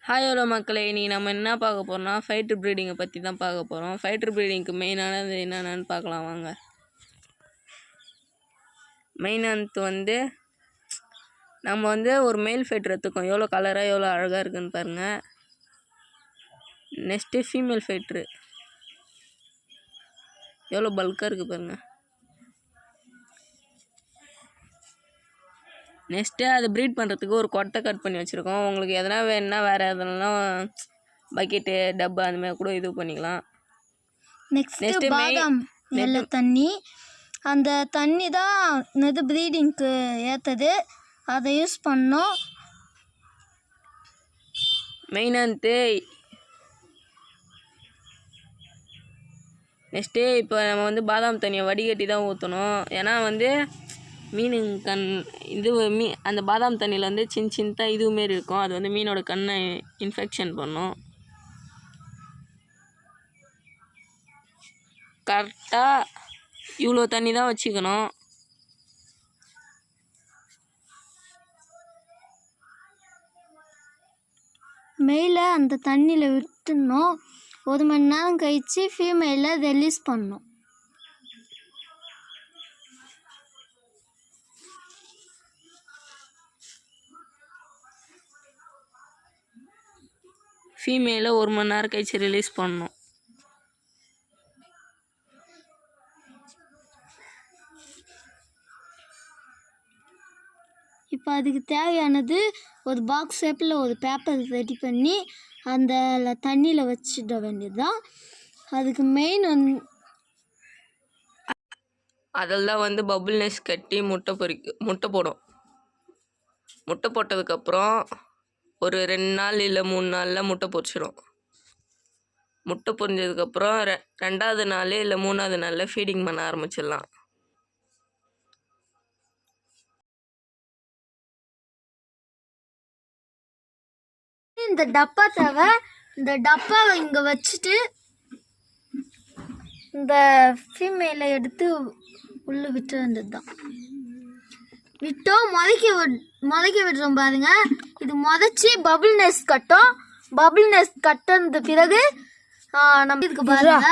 Hi hello மக்களே, இன்றைக்கி நம்ம என்ன பார்க்க போகிறோம்னா ஃபைட்டர் ப்ரீடிங்கை பற்றி தான் பார்க்க போகிறோம். ஃபைட்டர் ப்ரீடிங்க்கு மெயினானது என்னென்னு பார்க்கலாம் வாங்க. மெயினானது நம்ம ஒரு மேல் ஃபைட்டர் எடுத்துக்கோம். எவ்வளோ கலராக எவ்வளோ அழகாக இருக்குதுன்னு பாருங்கள். நெக்ஸ்ட்டு ஃபீமேல் ஃபைட்ரு எவ்வளோ பல்காக இருக்குது பாருங்கள். நெக்ஸ்ட்டு அதை ப்ரீட் பண்ணுறதுக்கு ஒரு கொட்டை கட் பண்ணி வச்சுருக்கோம். உங்களுக்கு எதனா வேணுன்னா வேறு எதனா பக்கெட்டு டப்பா அந்தமாதிரி கூட இது பண்ணிக்கலாம். நெக்ஸ்ட்டு பாதாம் நல்ல தண்ணி, அந்த தண்ணி தான் இது ப்ரீடிங்க்கு ஏற்றது, அதை யூஸ் பண்ணோம். மெயினானது நெக்ஸ்ட்டு இப்போ நம்ம பாதாம் தண்ணியை வடிகட்டி தான் ஊற்றணும். ஏன்னா மீன் கண் அந்த பாதாம் தண்ணியில் சின்ன சின்னதாக இதுமாரி இருக்கும். அது மீனோட கண்ணை இன்ஃபெக்ஷன் பண்ணும். கரெக்டாக இவ்வளோ தண்ணி தான் வச்சுக்கணும். மேலே அந்த தண்ணியில் விட்டுடணும். 1 மணி நேரம் கழித்து ஃபீமேலை ரிலீஸ் பண்ணணும். ஃபீமேலை 1 மணி நேரம் கழிச்சு ரிலீஸ் பண்ணணும். இப்போ அதுக்கு தேவையானது ஒரு பாக்ஸ் ஷேப்பில் ஒரு பேப்பர் ரெடி பண்ணி அந்த தண்ணியில் வச்சிட வேண்டியது தான். அதுக்கு மெயின் அதெல்லாம் பபுள் நெஸ் கட்டி முட்டை போடும். முட்டை போட்டதுக்கப்புறம் ஒரு 2 நாள் இல்லை 3 நாளில் முட்டை பொரிச்சிடும். முட்டை பொரிஞ்சதுக்கப்புறம் 2வது நாள் இல்லை 3வது நாளில் ஃபீடிங் பண்ண ஆரம்பிச்சிடலாம். இந்த டப்பா தேவை. இந்த டப்பாவை இங்கே வச்சுட்டு இந்த ஃபீமேலை எடுத்து உள்ளே விட்டு வேண்டியது தான். விட்டோம் முதக்க விடுறோம் பாருங்க. இது முதச்சி பபுள் நெஸ் கட்டும். பபுள் நெஸ் கட்டினது பிறகு நம்ம இதுக்கு பாருங்க